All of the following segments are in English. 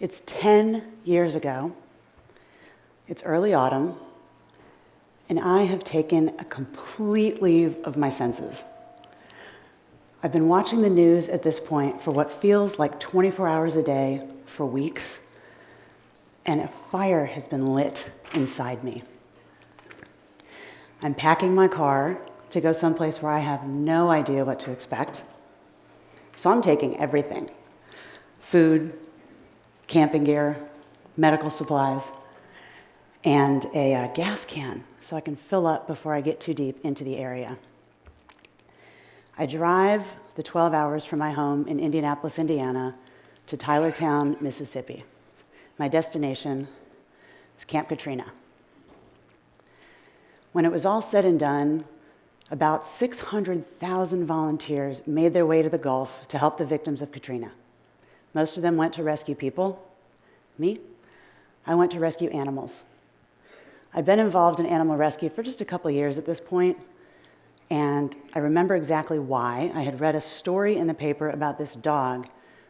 It's 10 years ago. It's early autumn, and I have taken a complete leave of my senses. I've been watching the news at this point for what feels like 24 hours a day for weeks, and a fire has been lit inside me. I'm packing my car to go someplace where I have no idea what to expect. So I'm taking everything: food, camping gear, medical supplies, and a gas can so I can fill up before I get too deep into the area. I drive the 12 hours from my home in Indianapolis, Indiana, to Tylertown, Mississippi. My destination is Camp Katrina. When it was all said and done, about 600,000 volunteers made their way to the Gulf to help the victims of Katrina. Most of them went to rescue people. Me, I went to rescue animals. I've been involved in animal rescue for just a couple years at this point, and I remember exactly why. I had read a story in the paper about this dog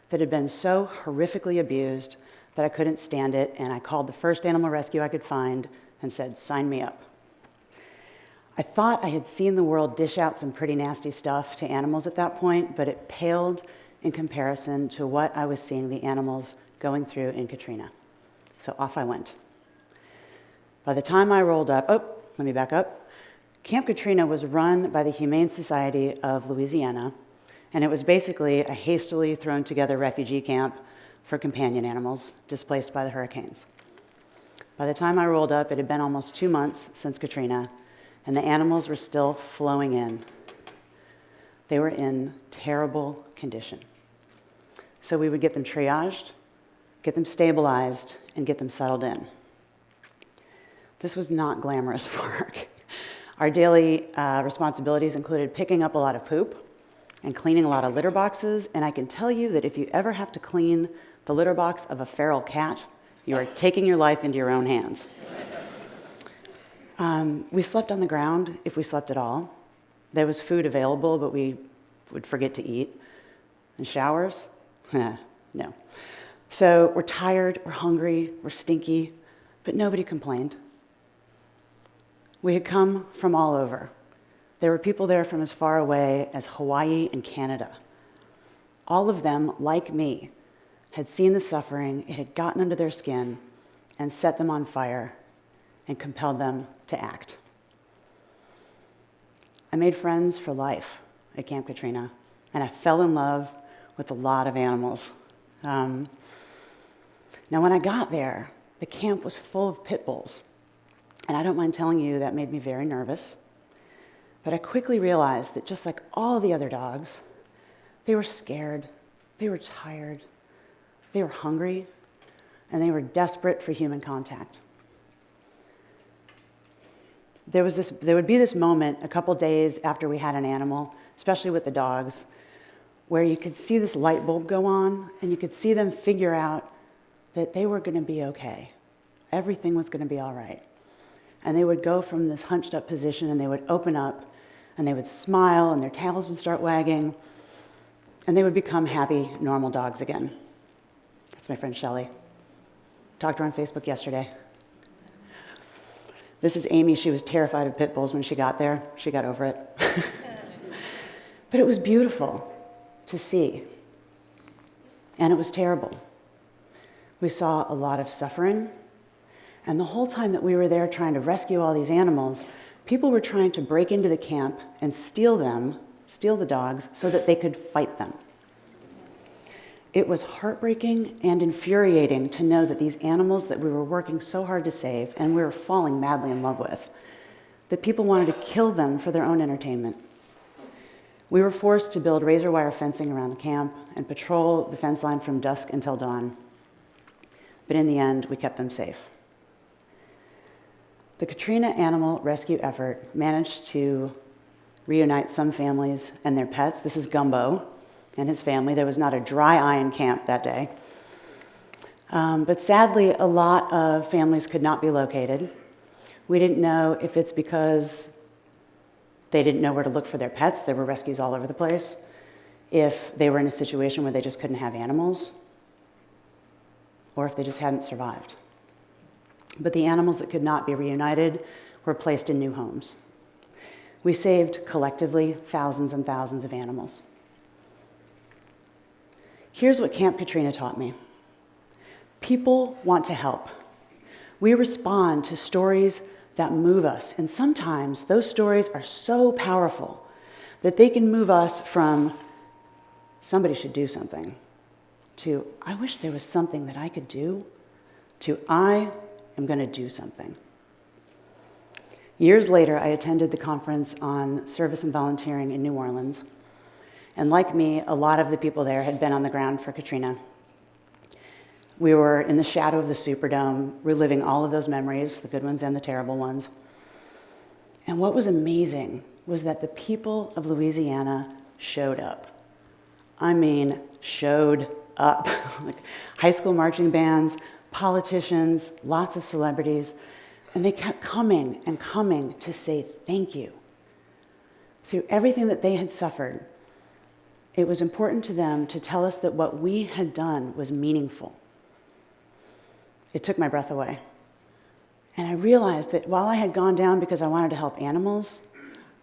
that had been so horrifically abused that I couldn't stand it, and I called the first animal rescue I could find and said, "Sign me up." I thought I had seen the world dish out some pretty nasty stuff to animals at that point, but it paled in comparison to what I was seeing the animals going through in Katrina. So off I went. By the time I rolled up, let me back up. Camp Katrina was run by the Humane Society of Louisiana, and it was basically a hastily thrown together refugee camp for companion animals displaced by the hurricanes. By the time I rolled up, it had been almost 2 months since Katrina, and the animals were still flowing in. They were in terrible condition. So we would get them triaged, get them stabilized, and get them settled in. This was not glamorous work. Our daily responsibilities included picking up a lot of poop and cleaning a lot of litter boxes, and I can tell you that if you ever have to clean the litter box of a feral cat, you are taking your life into your own hands. We slept on the ground if we slept at all. There was food available, but we would forget to eat. And showers? No. So we're tired, we're hungry, we're stinky, but nobody complained. We had come from all over. There were people there from as far away as Hawaii and Canada. All of them, like me, had seen the suffering, it had gotten under their skin and set them on fire and compelled them to act. I made friends for life at Camp Katrina, and I fell in love with a lot of animals. Now, when I got there, the camp was full of pit bulls. And I don't mind telling you that made me very nervous. But I quickly realized that just like all the other dogs, they were scared, they were tired, they were hungry, and they were desperate for human contact. There would be this moment a couple days after we had an animal, especially with the dogs, where you could see this light bulb go on, and you could see them figure out that they were going to be okay. Everything was going to be all right. And they would go from this hunched up position, and they would open up, and they would smile, and their tails would start wagging, and they would become happy, normal dogs again. That's my friend Shelly. Talked to her on Facebook yesterday. This is Amy. She was terrified of pit bulls when she got there. She got over it. But it was beautiful to see. And it was terrible. We saw a lot of suffering. And the whole time that we were there trying to rescue all these animals, people were trying to break into the camp and steal the dogs, so that they could fight them. It was heartbreaking and infuriating to know that these animals that we were working so hard to save and we were falling madly in love with, that people wanted to kill them for their own entertainment. We were forced to build razor wire fencing around the camp and patrol the fence line from dusk until dawn. But in the end, we kept them safe. The Katrina animal rescue effort managed to reunite some families and their pets. This is Gumbo and his family. There was not a dry eye in camp that day. But sadly, a lot of families could not be located. We didn't know if it's because they didn't know where to look for their pets. There were rescues all over the place. If they were in a situation where they just couldn't have animals. or if they just hadn't survived. But the animals that could not be reunited were placed in new homes. We saved, collectively, thousands and thousands of animals. Here's what Camp Katrina taught me. People want to help. We respond to stories that move us, and sometimes those stories are so powerful that they can move us from somebody should do something to I wish there was something that I could do to I am going to do something. Years later, I attended the conference on service and volunteering in New Orleans, and like me, a lot of the people there had been on the ground for Katrina. We were in the shadow of the Superdome, reliving all of those memories, the good ones and the terrible ones. And what was amazing was that the people of Louisiana showed up. I mean, showed up. Like high school marching bands, politicians, lots of celebrities, and they kept coming and coming to say thank you. Through everything that they had suffered, it was important to them to tell us that what we had done was meaningful. It took my breath away. And I realized that while I had gone down because I wanted to help animals,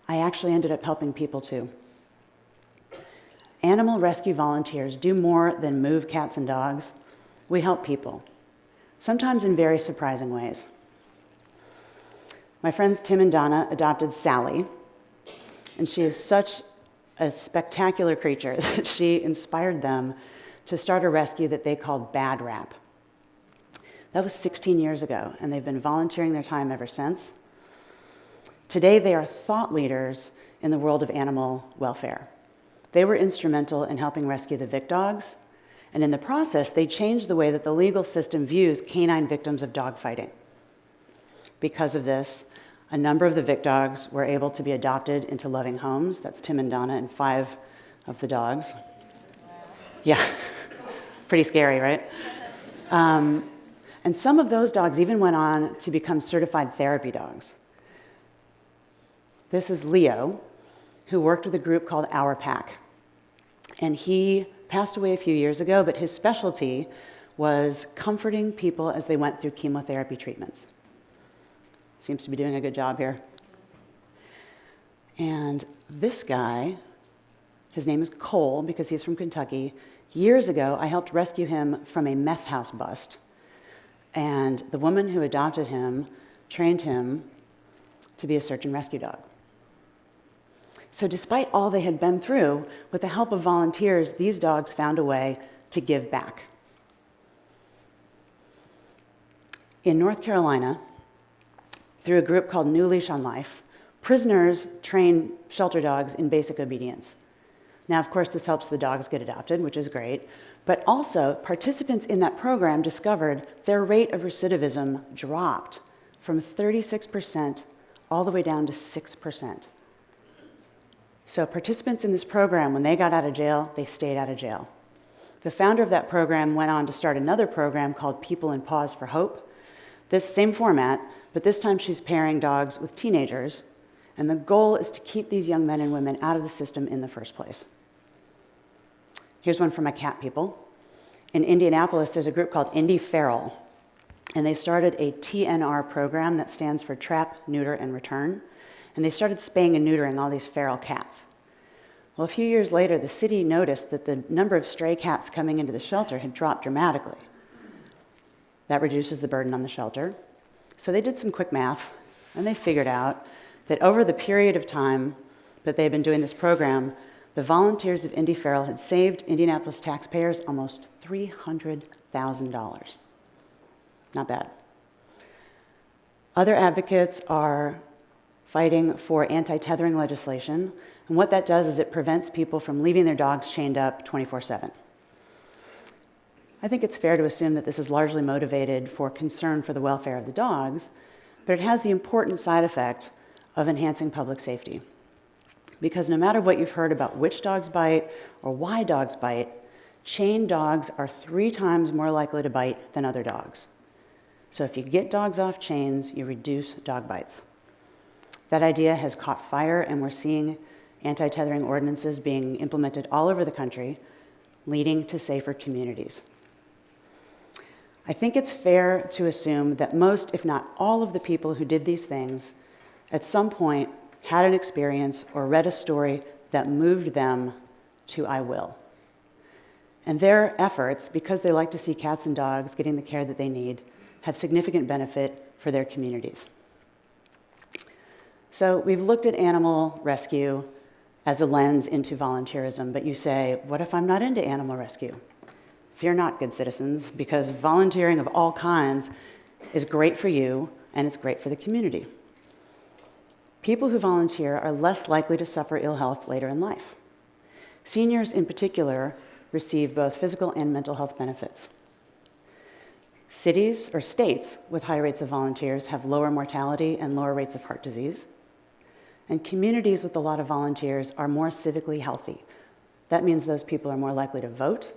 I actually ended up helping people too. Animal rescue volunteers do more than move cats and dogs. We help people, sometimes in very surprising ways. My friends Tim and Donna adopted Sally, and she is such a spectacular creature that she inspired them to start a rescue that they called Bad Rap. That was 16 years ago, and they've been volunteering their time ever since. Today, they are thought leaders in the world of animal welfare. They were instrumental in helping rescue the Vic dogs, and in the process, they changed the way that the legal system views canine victims of dogfighting. Because of this, a number of the Vic dogs were able to be adopted into loving homes. That's Tim and Donna and 5 of the dogs. Yeah, pretty scary, right? And some of those dogs even went on to become certified therapy dogs. This is Leo, who worked with a group called Our Pack. And he passed away a few years ago, but his specialty was comforting people as they went through chemotherapy treatments. Seems to be doing a good job here. And this guy, his name is Cole because he's from Kentucky. Years ago, I helped rescue him from a meth house bust. And the woman who adopted him trained him to be a search and rescue dog. So despite all they had been through, with the help of volunteers, these dogs found a way to give back. In North Carolina, through a group called New Leash on Life, prisoners train shelter dogs in basic obedience. Now, of course, this helps the dogs get adopted, which is great, but also participants in that program discovered their rate of recidivism dropped from 36% all the way down to 6%. So participants in this program, when they got out of jail, they stayed out of jail. The founder of that program went on to start another program called People in Paws for Hope. This same format, but this time she's pairing dogs with teenagers, and the goal is to keep these young men and women out of the system in the first place. Here's one for my cat people. In Indianapolis, there's a group called Indy Feral, and they started a TNR program that stands for Trap, Neuter, and Return, and they started spaying and neutering all these feral cats. Well, a few years later, the city noticed that the number of stray cats coming into the shelter had dropped dramatically. That reduces the burden on the shelter. So they did some quick math, and they figured out that over the period of time that they've been doing this program, the volunteers of Indy Feral had saved Indianapolis taxpayers almost $300,000. Not bad. Other advocates are fighting for anti-tethering legislation, and what that does is it prevents people from leaving their dogs chained up 24/7. I think it's fair to assume that this is largely motivated for concern for the welfare of the dogs, but it has the important side effect of enhancing public safety. Because no matter what you've heard about which dogs bite or why dogs bite, chained dogs are 3 times more likely to bite than other dogs. So if you get dogs off chains, you reduce dog bites. That idea has caught fire, and we're seeing anti-tethering ordinances being implemented all over the country, leading to safer communities. I think it's fair to assume that most, if not all, of the people who did these things at some point had an experience or read a story that moved them to I will. And their efforts, because they like to see cats and dogs getting the care that they need, have significant benefit for their communities. So we've looked at animal rescue as a lens into volunteerism, but you say, what if I'm not into animal rescue? Fear not, good citizens, because volunteering of all kinds is great for you and it's great for the community. People who volunteer are less likely to suffer ill health later in life. Seniors in particular receive both physical and mental health benefits. Cities or states with high rates of volunteers have lower mortality and lower rates of heart disease. And communities with a lot of volunteers are more civically healthy. That means those people are more likely to vote.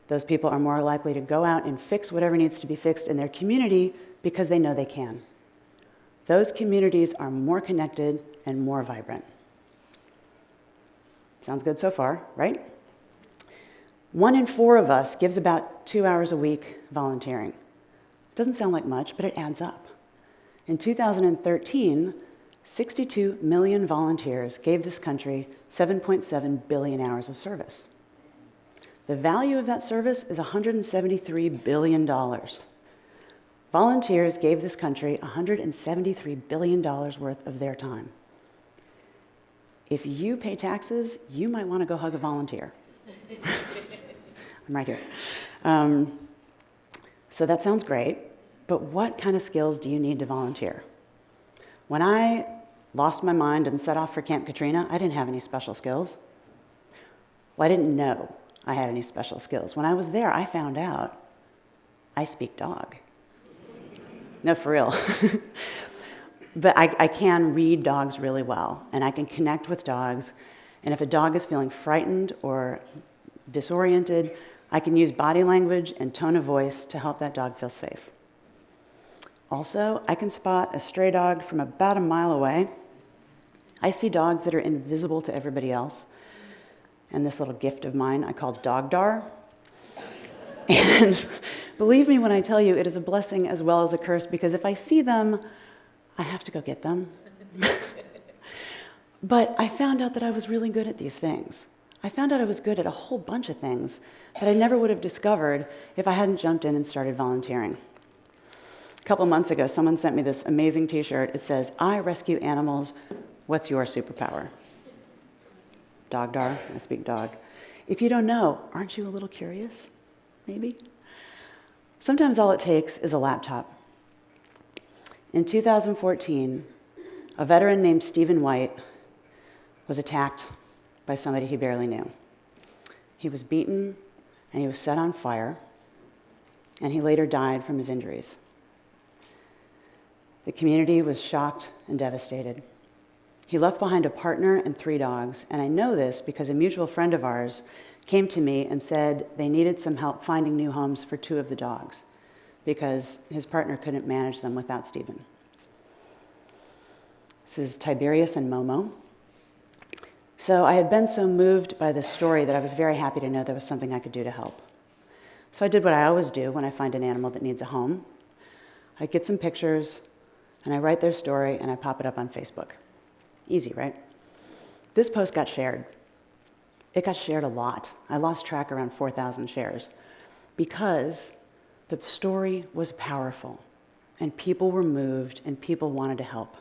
Those people are more likely to go out and fix whatever needs to be fixed in their community because they know they can. Those communities are more connected and more vibrant. Sounds good so far, right? 1 in 4 of us gives about 2 hours a week volunteering. Doesn't sound like much, but it adds up. In 2013, 62 million volunteers gave this country 7.7 billion hours of service. The value of that service is $173 billion. Volunteers gave this country $173 billion worth of their time. If you pay taxes, you might want to go hug a volunteer. I'm right here. So that sounds great, but what kind of skills do you need to volunteer? When I lost my mind and set off for Camp Katrina, I didn't have any special skills. Well, I didn't know I had any special skills. When I was there, I found out I speak dog. No, for real. But I can read dogs really well, and I can connect with dogs. And if a dog is feeling frightened or disoriented, I can use body language and tone of voice to help that dog feel safe. Also, I can spot a stray dog from about a mile away. I see dogs that are invisible to everybody else. And this little gift of mine I call Dogdar. And believe me when I tell you, it is a blessing as well as a curse, because if I see them, I have to go get them. But I found out that I was really good at these things. I found out I was good at a whole bunch of things that I never would have discovered if I hadn't jumped in and started volunteering. A couple months ago, someone sent me this amazing t-shirt. It says, I rescue animals. What's your superpower? Dogdar, I speak dog. If you don't know, aren't you a little curious? Maybe? Sometimes all it takes is a laptop. In 2014, a veteran named Stephen White was attacked by somebody he barely knew. He was beaten and he was set on fire, and he later died from his injuries. The community was shocked and devastated. He left behind a partner and 3 dogs, and I know this because a mutual friend of ours came to me and said they needed some help finding new homes for 2 of the dogs because his partner couldn't manage them without Stephen. This is Tiberius and Momo. So I had been so moved by this story that I was very happy to know there was something I could do to help. So I did what I always do when I find an animal that needs a home. I get some pictures, and I write their story, and I pop it up on Facebook. Easy, right? This post got shared. It got shared a lot. I lost track around 4,000 shares because the story was powerful, and people were moved, and people wanted to help.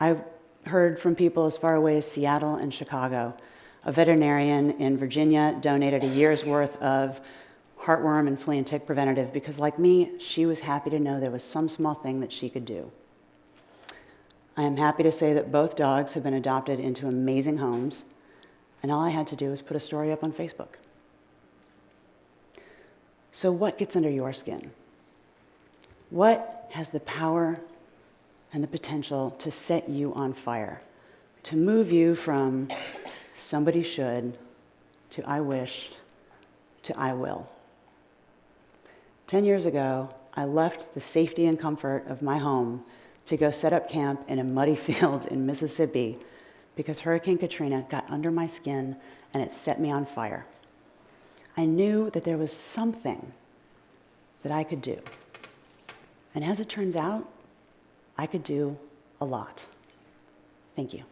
I heard from people as far away as Seattle and Chicago. A veterinarian in Virginia donated a year's worth of heartworm and flea and tick preventative because, like me, she was happy to know there was some small thing that she could do. I am happy to say that both dogs have been adopted into amazing homes, and all I had to do was put a story up on Facebook. So what gets under your skin? What has the power and the potential to set you on fire, to move you from somebody should to I wish to I will? 10 years ago, I left the safety and comfort of my home to go set up camp in a muddy field in Mississippi because Hurricane Katrina got under my skin and it set me on fire. I knew that there was something that I could do. And as it turns out, I could do a lot. Thank you.